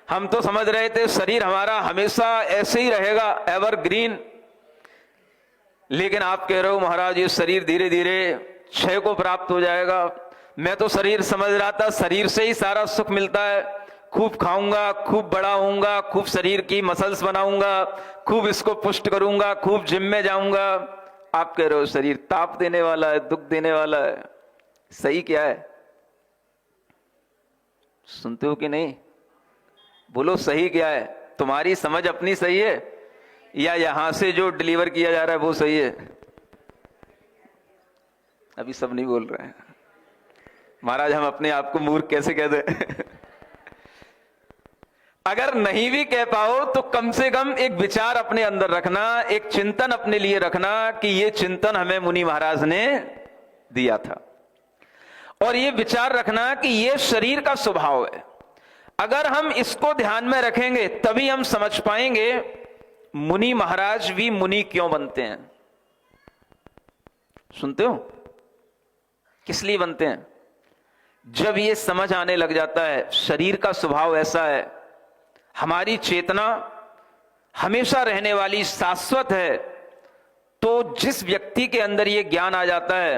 हम तो समझ रहे थे शरीर हमारा हमेशा ऐसे ही रहेगा, एवरग्रीन, लेकिन आप कह रहे हो महाराज ये शरीर धीरे धीरे क्षय को प्राप्त हो जाएगा। मैं तो शरीर समझ रहा था शरीर से ही सारा सुख मिलता है, खूब खाऊंगा, खूब बड़ा होऊंगा, खूब शरीर की मसल्स बनाऊंगा, खूब इसको पुष्ट करूंगा, खूब जिम में जाऊंगा। आप कह रहे हो शरीर ताप देने वाला है, दुख देने वाला है। सही क्या है? सुनते हो कि नहीं? बोलो सही क्या है? तुम्हारी समझ अपनी सही है या यहां से जो डिलीवर किया जा रहा है वो सही है? अभी सब नहीं बोल रहे हैं। महाराज हम अपने आप को मूर्ख कैसे कह दे? अगर नहीं भी कह पाओ तो कम से कम एक विचार अपने अंदर रखना, एक चिंतन अपने लिए रखना कि ये चिंतन हमें मुनि महाराज ने दिया था, और ये विचार रखना कि ये शरीर का स्वभाव है। अगर हम इसको ध्यान में रखेंगे तभी हम समझ पाएंगे मुनि महाराज भी मुनि क्यों बनते हैं। सुनते हो? किस लिए बनते हैं? जब ये समझ आने लग जाता है शरीर का स्वभाव ऐसा है, हमारी चेतना हमेशा रहने वाली, शाश्वत है, तो जिस व्यक्ति के अंदर ये ज्ञान आ जाता है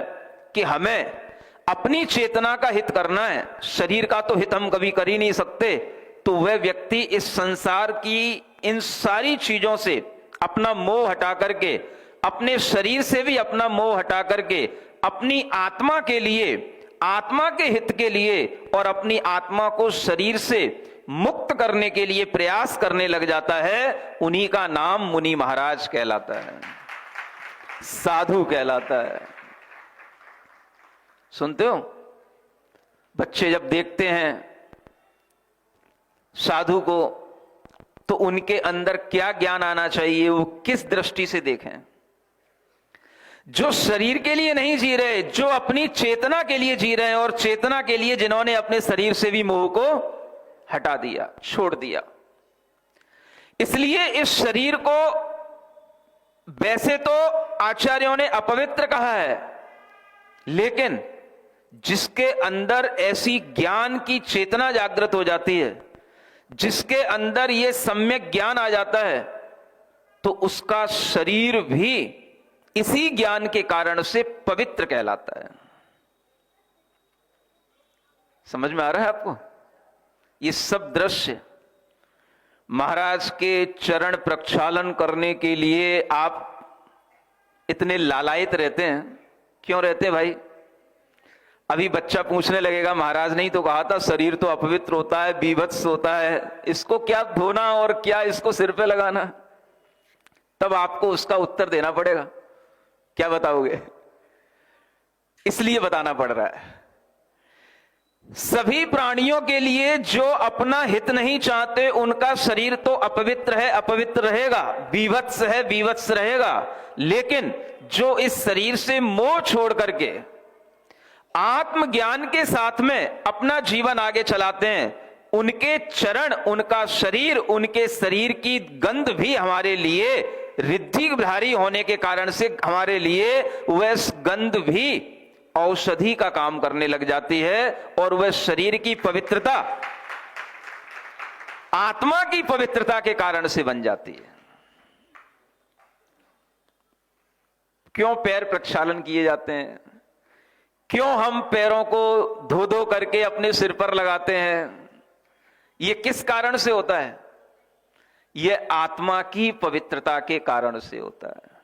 कि हमें अपनी चेतना का हित करना है, शरीर का तो हित हम कभी कर ही नहीं सकते, तो वह व्यक्ति इस संसार की इन सारी चीजों से अपना मोह हटा करके, अपने शरीर से भी अपना मोह हटा करके अपनी आत्मा के लिए, आत्मा के हित के लिए और अपनी आत्मा को शरीर से मुक्त करने के लिए प्रयास करने लग जाता है। उन्हीं का नाम मुनि महाराज कहलाता है, साधु कहलाता है। सुनते हो? बच्चे जब देखते हैं साधु को तो उनके अंदर क्या ज्ञान आना चाहिए, वो किस दृष्टि से देखें? जो शरीर के लिए नहीं जी रहे, जो अपनी चेतना के लिए जी रहे हैं, और चेतना के लिए जिन्होंने अपने शरीर से भी मोह को हटा दिया, छोड़ दिया। इसलिए इस शरीर को वैसे तो आचार्यों ने अपवित्र कहा है, लेकिन जिसके अंदर ऐसी ज्ञान की चेतना जागृत हो जाती है, जिसके अंदर यह सम्यक ज्ञान आ जाता है, तो उसका शरीर भी इसी ज्ञान के कारण से पवित्र कहलाता है। समझ में आ रहा है आपको? ये सब दृश्य महाराज के चरण प्रक्षालन करने के लिए आप इतने लालायित रहते हैं। क्यों रहते हैं भाई? अभी बच्चा पूछने लगेगा महाराज ने ही तो कहा था शरीर तो अपवित्र होता है, बीभत्स होता है, इसको क्या धोना और क्या इसको सिर पे लगाना? तब आपको उसका उत्तर देना पड़ेगा। क्या बताओगे? इसलिए बताना पड़ रहा है। सभी प्राणियों के लिए जो अपना हित नहीं चाहते उनका शरीर तो अपवित्र है, अपवित्र रहेगा, बीभत्स है, बीभत्स रहेगा। लेकिन जो इस शरीर से मोह छोड़ करके आत्मज्ञान के साथ में अपना जीवन आगे चलाते हैं, उनके चरण, उनका शरीर, उनके शरीर की गंध भी हमारे लिए रिद्धिधारी होने के कारण से हमारे लिए वह गंध भी औषधि का काम करने लग जाती है, और वह शरीर की पवित्रता आत्मा की पवित्रता के कारण से बन जाती है। क्यों पैर प्रक्षालन किए जाते हैं? क्यों हम पैरों को धो धो करके अपने सिर पर लगाते हैं? यह किस कारण से होता है? यह आत्मा की पवित्रता के कारण से होता है।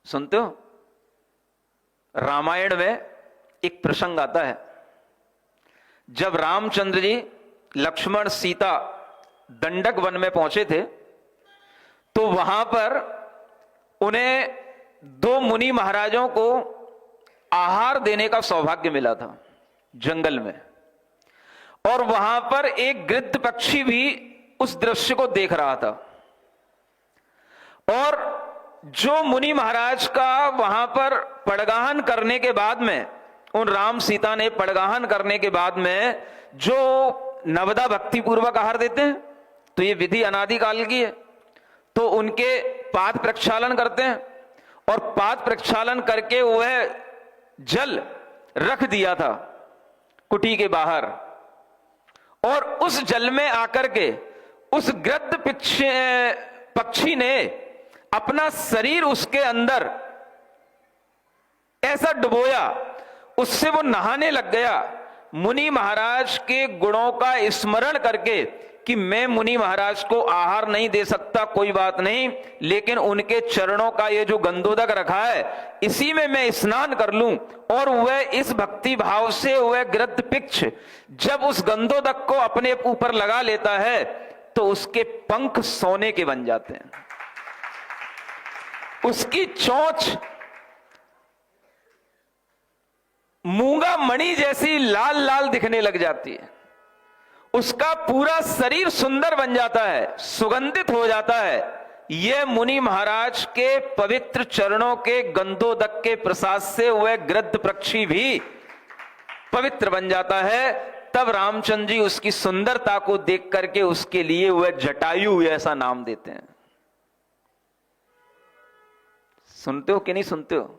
सुनते हो? रामायण में एक प्रसंग आता है, जब रामचंद्र जी, लक्ष्मण, सीता दंडक वन में पहुंचे थे, तो वहां पर उन्हें दो मुनि महाराजों को आहार देने का सौभाग्य मिला था जंगल में, और वहां पर एक गिद्ध पक्षी भी उस दृश्य को देख रहा था। और जो मुनि महाराज का वहां पर पड़गाहन करने के बाद में, उन राम सीता ने पड़गाहन करने के बाद में जो नवदा भक्ति पूर्वक आहार देते हैं, तो ये विधि अनादिकाल की है, तो उनके पाद प्रक्षालन करते हैं, और पाद प्रक्षालन करके वह जल रख दिया था कुटी के बाहर, और उस जल में आकर के उस गृध्र पक्षी ने अपना शरीर उसके अंदर ऐसा डुबोया, उससे वो नहाने लग गया। मुनि महाराज के गुणों का स्मरण करके कि मैं मुनि महाराज को आहार नहीं दे सकता, कोई बात नहीं, लेकिन उनके चरणों का ये जो गंधोदक रखा है इसी में मैं स्नान कर लूं। और वह इस भक्ति भाव से वह गृध्र पक्ष जब उस गंधोदक को अपने ऊपर लगा लेता है तो उसके पंख सोने के बन जाते हैं, उसकी चोंच मूंगा मणि जैसी लाल लाल दिखने लग जाती है, उसका पूरा शरीर सुंदर बन जाता है, सुगंधित हो जाता है। यह मुनि महाराज के पवित्र चरणों के गंधोदक के प्रसाद से वह गृध्र पक्षी भी पवित्र बन जाता है। तब रामचंद्र जी उसकी सुंदरता को देख करके उसके लिए वह जटायु ऐसा नाम देते हैं। सुनते हो कि नहीं सुनते हो?